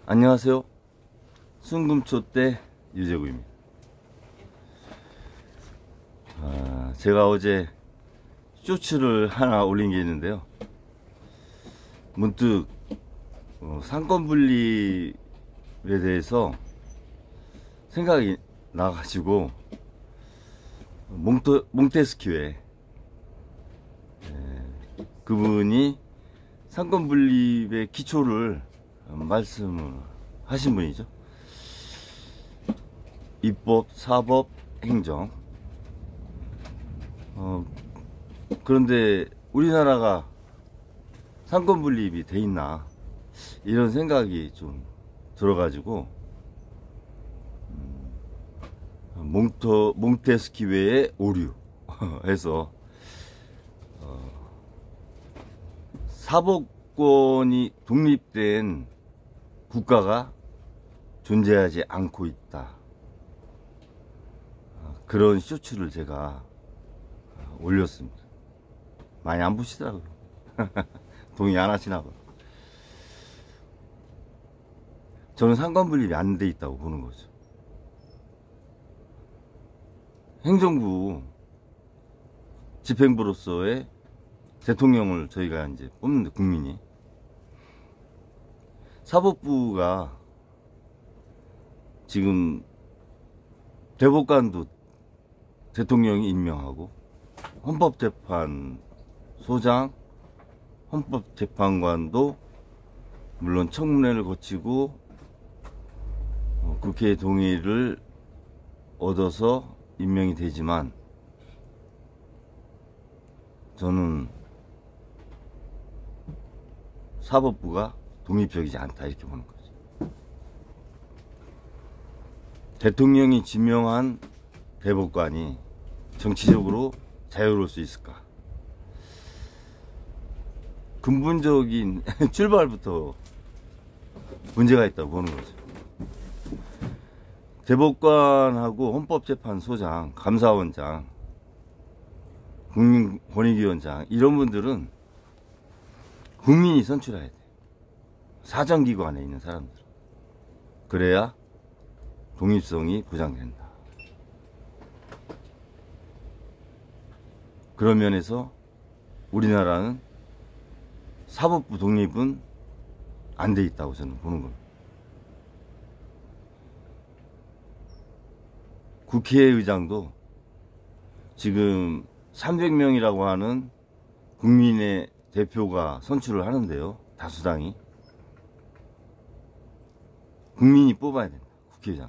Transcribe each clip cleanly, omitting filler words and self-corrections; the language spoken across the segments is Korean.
안녕하세요. 순금초대 유재구입니다. 제가 어제 쇼츠를 하나 올린 게 있는데요. 문득 상권분립에 대해서 생각이 나가지고 몽테스키웨 그분이 상권분립의 기초를 말씀을 하신 분이죠. 입법, 사법, 행정. 그런데 우리나라가 상권분립이 돼 있나 이런 생각이 좀 들어가지고 몽테스키웨의 오류 해서 사법권이 독립된 국가가 존재하지 않고 있다. 그런 쇼츠를 제가 올렸습니다. 많이 안 보시더라고요. 동의 안 하시나 봐요. 저는 상권분립이 안 돼 있다고 보는 거죠. 행정부 집행부로서의 대통령을 저희가 이제 뽑는데, 국민이. 사법부가 지금 대법관도 대통령이 임명하고, 헌법재판소장, 헌법재판관도 물론 청문회를 거치고 국회의 동의를 얻어서 임명이 되지만, 저는 사법부가 독립적이지 않다 이렇게 보는 거죠. 대통령이 지명한 대법관이 정치적으로 자유로울 수 있을까? 근본적인 출발부터 문제가 있다고 보는 거죠. 대법관하고 헌법재판소장, 감사원장, 국민권익위원장 이런 분들은 국민이 선출해야 돼. 사정기관에 있는 사람들. 그래야 독립성이 보장된다. 그런 면에서 우리나라는 사법부 독립은 안 돼 있다고 저는 보는 겁니다. 국회의장도 지금 300명이라고 하는 국민의 대표가 선출을 하는데요. 다수당이. 국민이 뽑아야 된다. 국회의장.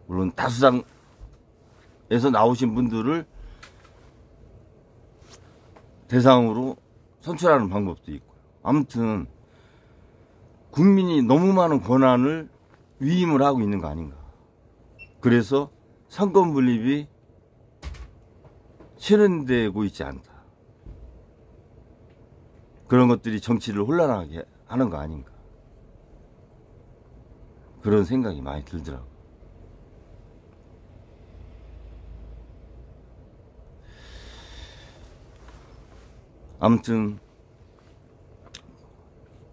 물론 다수당에서 나오신 분들을 대상으로 선출하는 방법도 있고요. 아무튼 국민이 너무 많은 권한을 위임을 하고 있는 거 아닌가. 그래서 상권분립이 실현되고 있지 않다. 그런 것들이 정치를 혼란하게 하는 거 아닌가. 그런 생각이 많이 들더라고요. 아무튼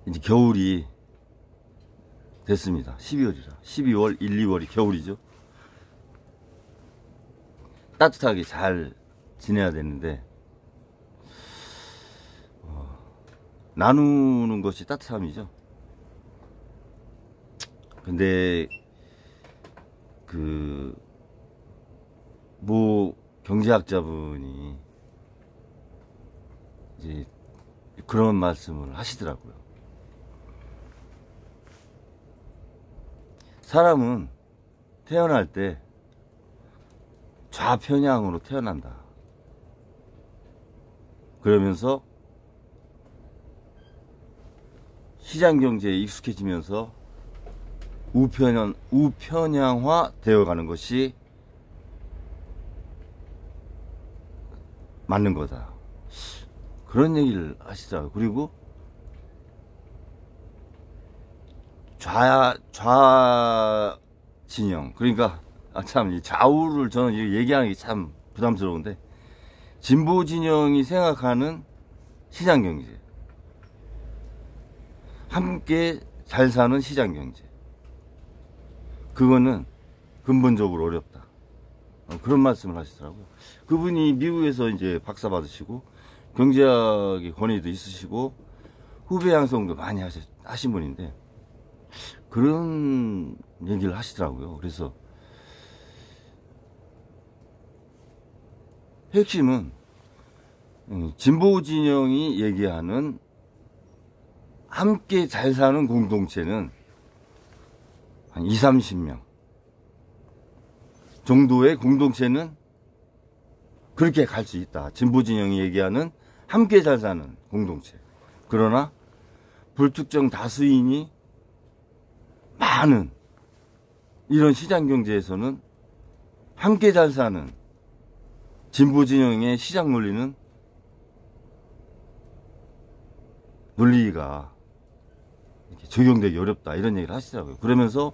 이제 겨울이 됐습니다. 12월이라. 12월, 1, 2월이 겨울이죠. 따뜻하게 잘 지내야 되는데 나누는 것이 따뜻함이죠. 근데 뭐 경제학자분이 이제 그런 말씀을 하시더라고요. 사람은 태어날 때 좌편향으로 태어난다. 그러면서 시장경제에 익숙해지면서 우편향화 되어가는 것이 맞는 거다. 그런 얘기를 하시더라고요. 그리고 좌진영, 그러니까 참 좌우를 저는 얘기하는 게 참 부담스러운데, 진보 진영이 생각하는 시장경제, 함께 잘 사는 시장경제. 그거는 근본적으로 어렵다. 그런 말씀을 하시더라고요. 그분이 미국에서 이제 박사 받으시고 경제학의 권위도 있으시고 후배 양성도 많이 하신 분인데 그런 얘기를 하시더라고요. 그래서 핵심은 진보 진영이 얘기하는 함께 잘 사는 공동체는 한 20, 30명 정도의 공동체는 그렇게 갈 수 있다. 진보 진영이 얘기하는 함께 잘 사는 공동체. 그러나 불특정 다수인이 많은 이런 시장 경제에서는 함께 잘 사는 진보 진영의 시장 논리는 논리가 이렇게 적용되기 어렵다. 이런 얘기를 하시더라고요. 그러면서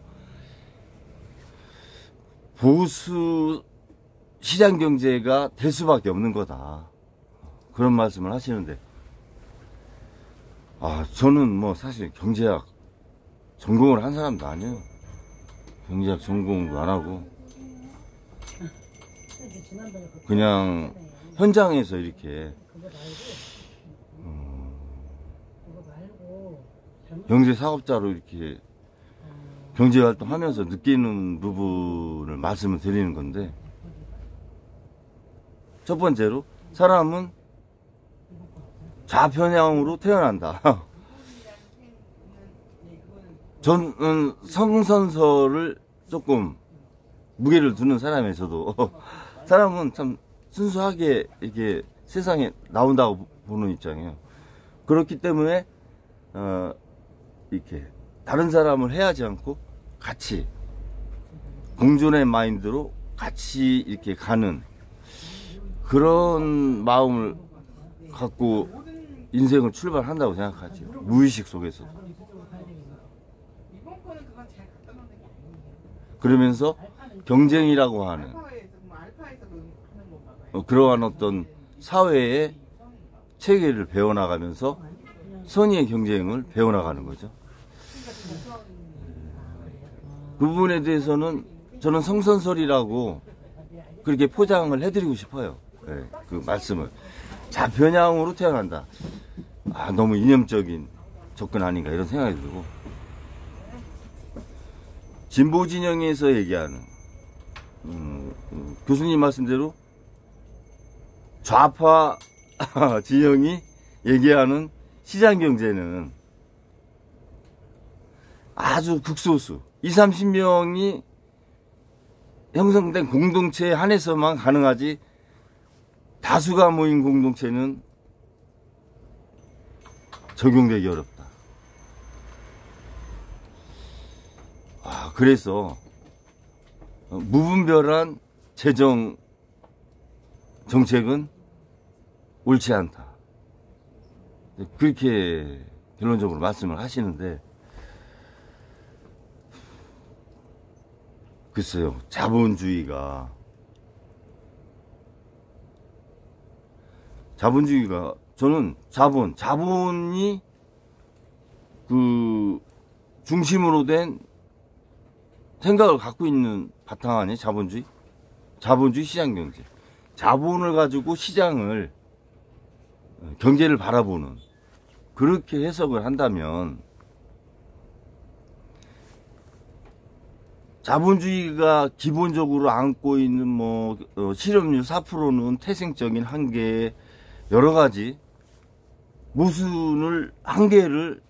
보수 시장 경제가 될 수밖에 없는 거다. 그런 말씀을 하시는데, 저는 뭐 사실 경제학 전공을 한 사람도 아니에요. 경제학 전공도 안 하고, 그냥 현장에서 이렇게 경제 사업자로 이렇게 경제 활동하면서 느끼는 부분을 말씀을 드리는 건데, 첫 번째로 사람은 좌편향으로 태어난다. 저는 성선설을 조금 무게를 두는 사람이에요. 저도 사람은 참 순수하게 이렇게 세상에 나온다고 보는 입장이에요. 그렇기 때문에 이렇게 다른 사람을 해하지 않고 같이 공존의 마인드로 같이 이렇게 가는 그런 마음을 갖고 인생을 출발한다고 생각하지. 무의식 속에서. 그러면서 경쟁이라고 하는 그러한 어떤 사회의 체계를 배워나가면서 선의의 경쟁을 배워나가는 거죠. 그 부분에 대해서는 저는 성선설이라고 그렇게 포장을 해드리고 싶어요. 네, 그 말씀을. 좌편향으로 태어난다. 너무 이념적인 접근 아닌가 이런 생각이 들고, 진보 진영에서 얘기하는 교수님 말씀대로 좌파 진영이 얘기하는 시장경제는 아주 극소수 20, 30명이 형성된 공동체에 한해서만 가능하지, 다수가 모인 공동체는 적용되기 어렵다. 그래서 무분별한 재정 정책은 옳지 않다. 그렇게 결론적으로 말씀을 하시는데, 글쎄요, 자본주의가 저는 자본이 그 중심으로 된 생각을 갖고 있는 바탕 아니에요? 자본주의 시장경제. 자본을 가지고 시장을, 경제를 바라보는, 그렇게 해석을 한다면 자본주의가 기본적으로 안고 있는 실업률 4%는 태생적인 한계, 여러 가지 모순을, 한계를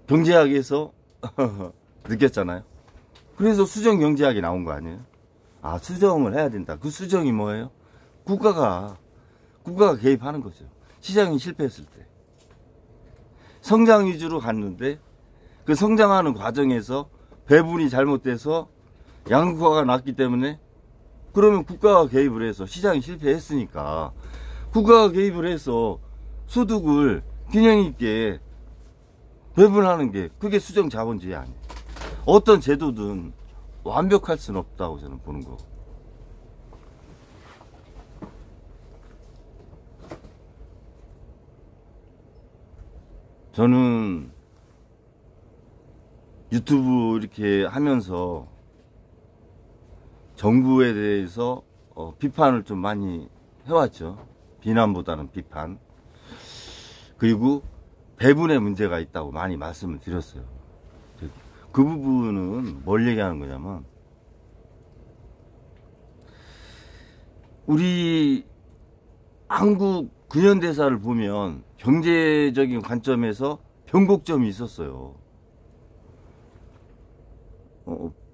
경제학에서 느꼈잖아요. 그래서 수정 경제학이 나온 거 아니에요? 수정을 해야 된다. 그 수정이 뭐예요? 국가가 개입하는 거죠. 시장이 실패했을 때. 성장 위주로 갔는데 그 성장하는 과정에서 배분이 잘못돼서 양극화가 났기 때문에, 그러면 국가가 개입을 해서, 시장이 실패했으니까 국가가 개입을 해서 소득을 균형 있게 배분하는 게, 그게 수정 자본주의 아니에요. 어떤 제도든 완벽할 수는 없다고 저는 보는 거. 저는 유튜브 이렇게 하면서 정부에 대해서 비판을 좀 많이 해왔죠. 비난보다는 비판. 그리고 배분의 문제가 있다고 많이 말씀을 드렸어요. 그 부분은 뭘 얘기하는 거냐면, 우리 한국 근현대사를 보면 경제적인 관점에서 변곡점이 있었어요.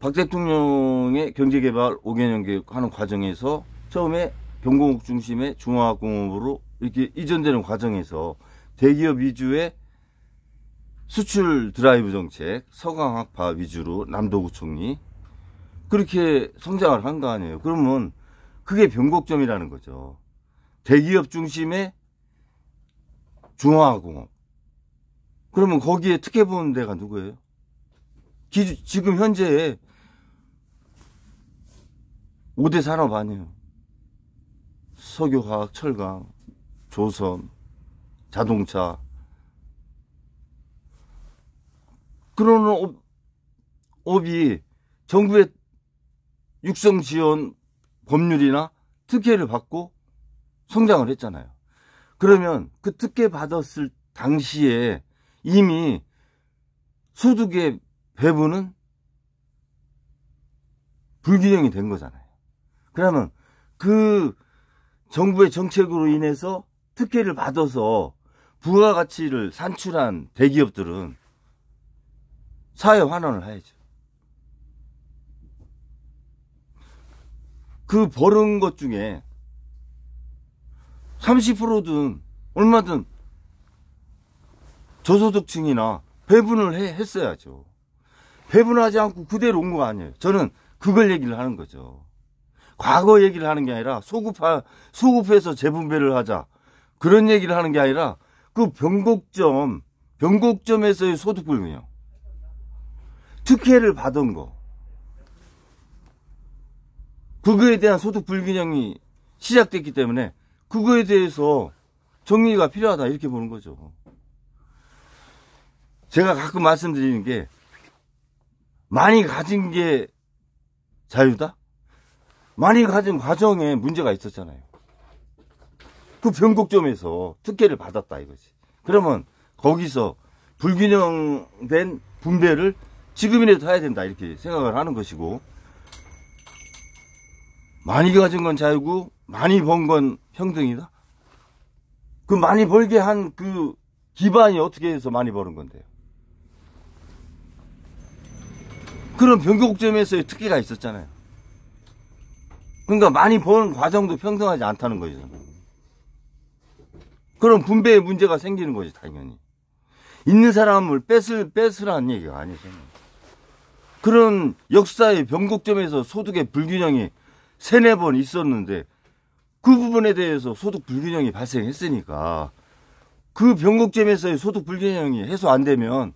박 대통령의 경제개발 5개년 계획하는 과정에서 처음에 경공업 중심의 중화학공업으로 이렇게 이전되는 과정에서 대기업 위주의 수출 드라이브 정책, 서강학파 위주로 남도구 총리 그렇게 성장을 한 거 아니에요. 그러면 그게 변곡점이라는 거죠. 대기업 중심의 중화학공업. 그러면 거기에 특혜 보는 데가 누구예요? 지금 현재 5대 산업 아니에요. 석유화학, 철강, 조선, 자동차. 그런 업이 정부의 육성 지원 법률이나 특혜를 받고 성장을 했잖아요. 그러면 그 특혜 받았을 당시에 이미 소득의 배분은 불균형이 된 거잖아요. 그러면 그 정부의 정책으로 인해서 특혜를 받아서 부가가치를 산출한 대기업들은 사회 환원을 해야죠. 그 벌은 것 중에 30%든 얼마든 저소득층이나 배분을 했어야죠. 배분하지 않고 그대로 온 거 아니에요. 저는 그걸 얘기를 하는 거죠. 과거 얘기를 하는 게 아니라 소급해서 재분배를 하자. 그런 얘기를 하는 게 아니라 그 변곡점에서의 소득 불균형. 특혜를 받은 거. 그거에 대한 소득 불균형이 시작됐기 때문에 그거에 대해서 정리가 필요하다 이렇게 보는 거죠. 제가 가끔 말씀드리는 게 많이 가진 게 자유다? 많이 가진 과정에 문제가 있었잖아요. 그 변곡점에서 특혜를 받았다 이거지. 그러면 거기서 불균형된 분배를 지금이라도 해야 된다 이렇게 생각을 하는 것이고, 많이 가진 건 자유고 많이 번 건 평등이다? 그 많이 벌게 한 그 기반이 어떻게 해서 많이 버는 건데요? 그런 변곡점에서의 특혜가 있었잖아요. 그러니까 많이 버는 과정도 평등하지 않다는 거죠. 그런 분배의 문제가 생기는 거지 당연히. 있는 사람을 뺏으라는 얘기가 아니죠. 그런 역사의 변곡점에서 소득의 불균형이 3-4번 있었는데 그 부분에 대해서 소득 불균형이 발생했으니까 그 변곡점에서의 소득 불균형이 해소 안 되면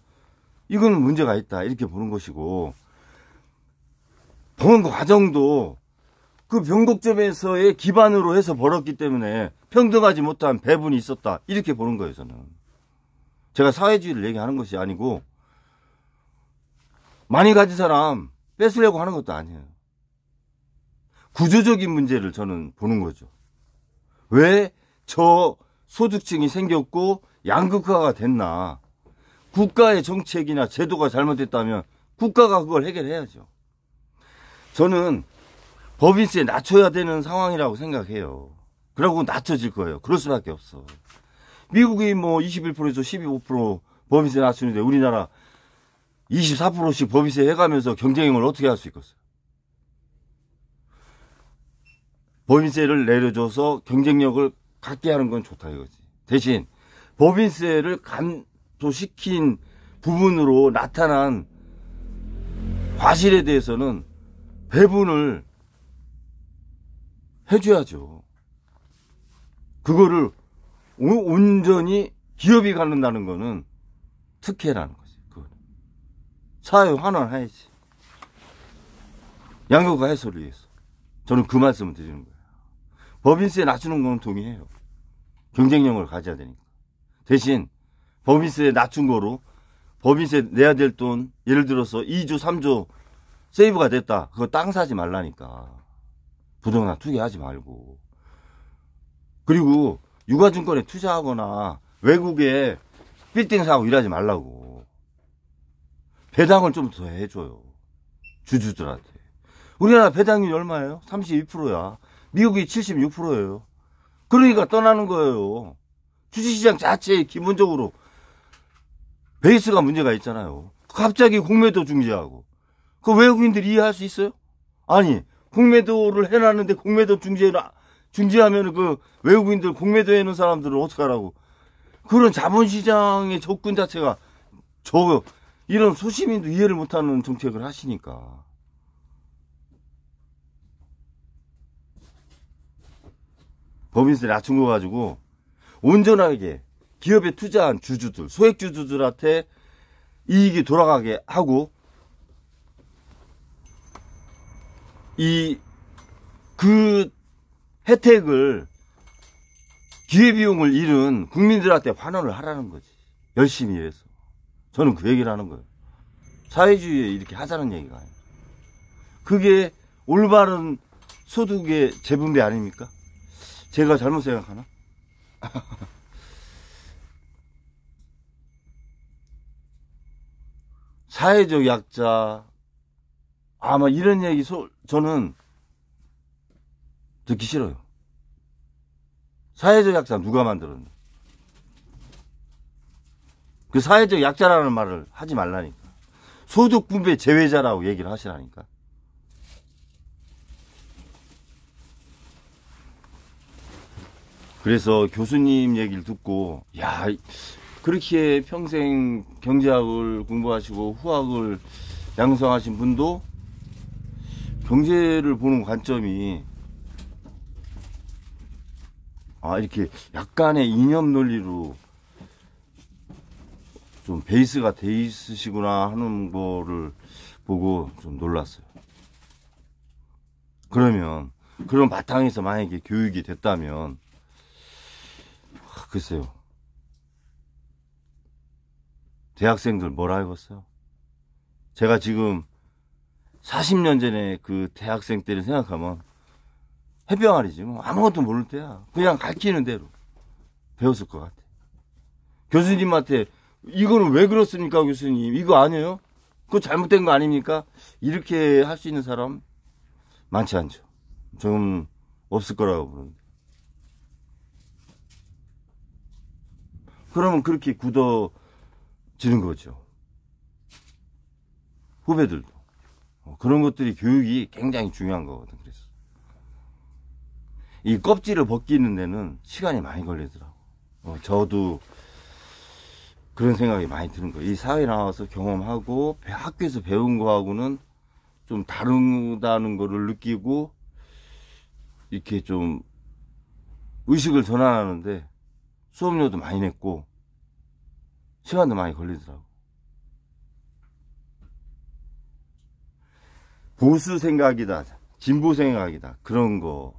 이거는 문제가 있다 이렇게 보는 것이고, 버는 과정도 그 변곡점에서의 기반으로 해서 벌었기 때문에 평등하지 못한 배분이 있었다 이렇게 보는 거예요. 저는 제가 사회주의를 얘기하는 것이 아니고 많이 가진 사람 뺏으려고 하는 것도 아니에요. 구조적인 문제를 저는 보는 거죠. 왜 저 소득층이 생겼고 양극화가 됐나. 국가의 정책이나 제도가 잘못됐다면 국가가 그걸 해결해야죠. 저는 법인세 낮춰야 되는 상황이라고 생각해요. 그러고 낮춰질 거예요. 그럴 수밖에 없어. 미국이 뭐 21%에서 12% 법인세 낮추는데 우리나라 24%씩 법인세 해가면서 경쟁력을 어떻게 할 수 있겠어요? 법인세를 내려줘서 경쟁력을 갖게 하는 건 좋다 이거지. 대신 법인세를 감소시킨 부분으로 나타난 과실에 대해서는 배분을 해줘야죠. 그거를 온전히 기업이 갖는다는 거는 특혜라는 거지. 그건. 사회 환원해야지. 양극화 해소를 위해서. 저는 그 말씀을 드리는 거예요. 법인세 낮추는 건 동의해요. 경쟁력을 가져야 되니까. 대신 법인세 낮춘 거로 법인세 내야 될 돈 예를 들어서 2조 3조 세이브가 됐다. 그거 땅 사지 말라니까. 부동산 투기하지 말고. 그리고 유가증권에 투자하거나 외국에 빌딩 사고 일하지 말라고. 배당을 좀 더 해줘요. 주주들한테. 우리나라 배당률이 얼마예요? 32%야. 미국이 76%예요. 그러니까 떠나는 거예요. 주식시장 자체에 기본적으로 베이스가 문제가 있잖아요. 갑자기 공매도 중지하고. 그 외국인들이 이해할 수 있어요? 아니, 공매도를 해놨는데 공매도 중지하면 그 외국인들 공매도 해놓은 사람들은 어떡하라고. 그런 자본시장의 접근 자체가 이런 소시민도 이해를 못하는 정책을 하시니까. 법인세 낮춘 거 가지고 온전하게 기업에 투자한 주주들, 소액주주들한테 이익이 돌아가게 하고, 그 혜택을, 기회비용을 잃은 국민들한테 환원을 하라는 거지. 열심히 해서. 저는 그 얘기를 하는 거예요. 사회주의에 이렇게 하자는 얘기가 아니에요. 그게 올바른 소득의 재분배 아닙니까? 제가 잘못 생각하나? 사회적 약자, 아마 이런 얘기 저는 듣기 싫어요. 사회적 약자 누가 만들었나? 그 사회적 약자라는 말을 하지 말라니까. 소득 분배 제외자라고 얘기를 하시라니까. 그래서 교수님 얘기를 듣고, 야, 그렇게 평생 경제학을 공부하시고 후학을 양성하신 분도 경제를 보는 관점이 이렇게 약간의 이념 논리로 좀 베이스가 돼 있으시구나 하는 거를 보고 좀 놀랐어요. 그러면 그런 바탕에서 만약에 교육이 됐다면 글쎄요, 대학생들 뭘 알겠어요? 제가 지금 40년 전에 그 대학생 때를 생각하면 해병아리지 뭐. 아무것도 모를 때야. 그냥 가르치는 대로 배웠을 것 같아. 교수님한테 이거는 왜 그렇습니까 교수님? 이거 아니에요? 그거 잘못된 거 아닙니까? 이렇게 할 수 있는 사람 많지 않죠. 좀 없을 거라고 보는데. 그러면 그렇게 굳어지는 거죠. 후배들도. 그런 것들이 교육이 굉장히 중요한 거거든. 그래서 이 껍질을 벗기는 데는 시간이 많이 걸리더라고. 저도 그런 생각이 많이 드는 거예요. 이 사회 나와서 경험하고 학교에서 배운 거하고는 좀 다르다는 거를 느끼고 이렇게 좀 의식을 전환하는데 수업료도 많이 냈고 시간도 많이 걸리더라고. 보수 생각이다, 진보 생각이다, 그런 거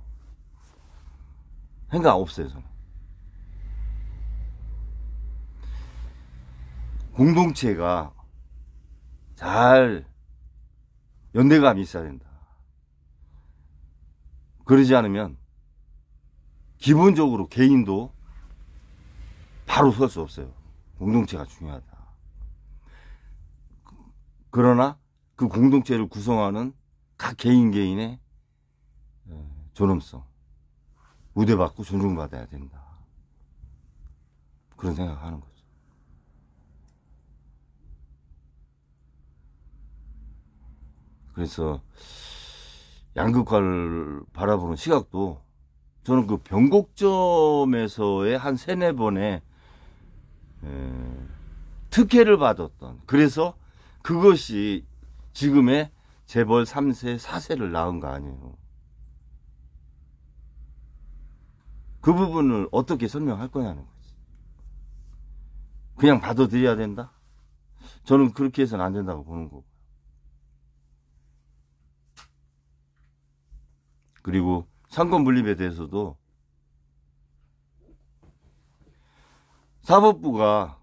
생각 없어요. 저는 공동체가 잘 연대감이 있어야 된다. 그러지 않으면 기본적으로 개인도 바로 설 수 없어요. 공동체가 중요하다. 그러나 그 공동체를 구성하는 각 개인의 존엄성, 우대받고 존중받아야 된다. 그런 생각하는 거죠. 그래서 양극화를 바라보는 시각도 저는 그 변곡점에서의 한 3-4번의 특혜를 받았던, 그래서 그것이 지금의 재벌 3세, 4세를 낳은 거 아니에요. 그 부분을 어떻게 설명할 거냐는 거지. 그냥 받아들여야 된다? 저는 그렇게 해서는 안 된다고 보는 거고. 그리고 상권 분립에 대해서도 사법부가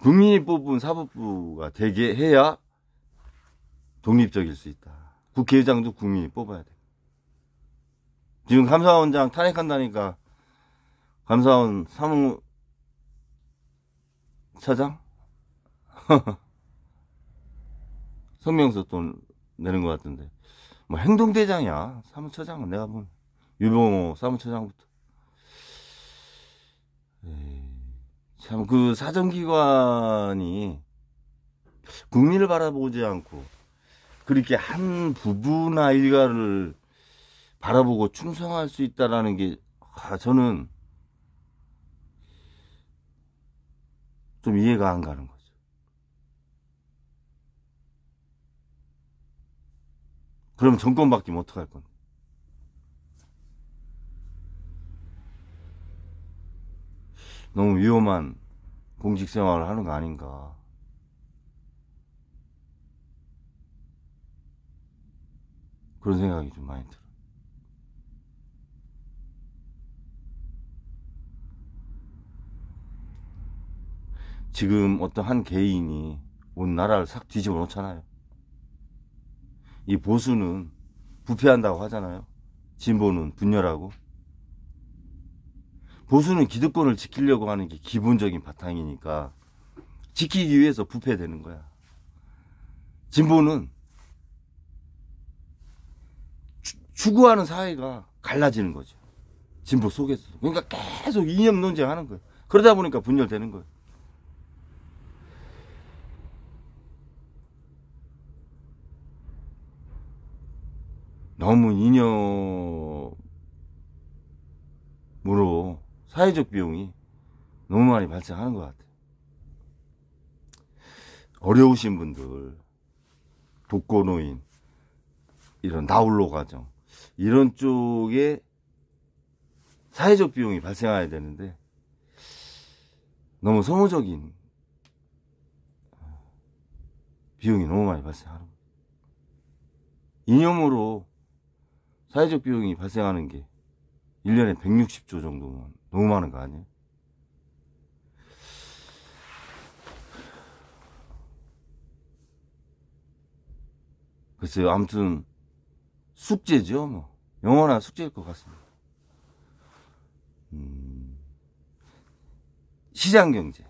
국민이 뽑은 사법부가 되게 해야 독립적일 수 있다. 국회의장도 국민이 뽑아야 돼. 지금 감사원장 탄핵한다니까 감사원 사무차장? 성명서 또 내는 것 같은데. 뭐 행동대장이야. 사무처장은 내가 보면. 유병호 사무처장부터. 참, 그 사정기관이 국민을 바라보지 않고 그렇게 한 부부나 일가를 바라보고 충성할 수 있다라는 게, 저는 좀 이해가 안 가는 거죠. 그럼 정권 바뀌면 어떡할 건데? 너무 위험한 공직 생활을 하는 거 아닌가. 그런 생각이 좀 많이 들어요. 지금 어떤 한 개인이 온 나라를 싹 뒤집어 놓잖아요. 이 보수는 부패한다고 하잖아요. 진보는 분열하고. 보수는 기득권을 지키려고 하는 게 기본적인 바탕이니까 지키기 위해서 부패되는 거야. 진보는 추구하는 사회가 갈라지는 거죠. 진보 속에서. 그러니까 계속 이념 논쟁하는 거예요. 그러다 보니까 분열되는 거예요. 너무 이념으로 사회적 비용이 너무 많이 발생하는 것 같아요. 어려우신 분들, 독거노인, 이런 나홀로 가정, 이런 쪽에 사회적 비용이 발생해야 되는데 너무 소모적인 비용이 너무 많이 발생하는 거예요. 이념으로 사회적 비용이 발생하는 게 1년에 160조 정도면 너무 많은 거 아니에요? 글쎄요, 아무튼 숙제죠, 뭐. 영원한 숙제일 것 같습니다. 시장경제,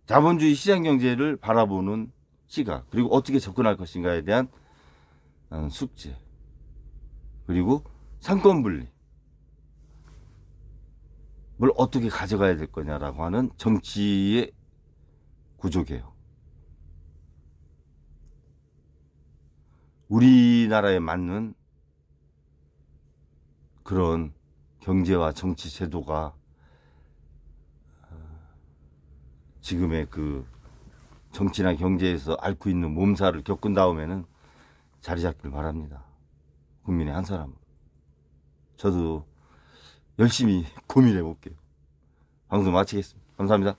자본주의 시장경제를 바라보는 시각, 그리고 어떻게 접근할 것인가에 대한 숙제, 그리고 상권분리, 뭘 어떻게 가져가야 될 거냐라고 하는 정치의 구조개혁. 우리나라에 맞는 그런 경제와 정치 제도가 지금의 그 정치나 경제에서 앓고 있는 몸살을 겪은 다음에는 자리 잡길 바랍니다. 국민의 한 사람으로. 저도 열심히 고민해 볼게요. 방송 마치겠습니다. 감사합니다.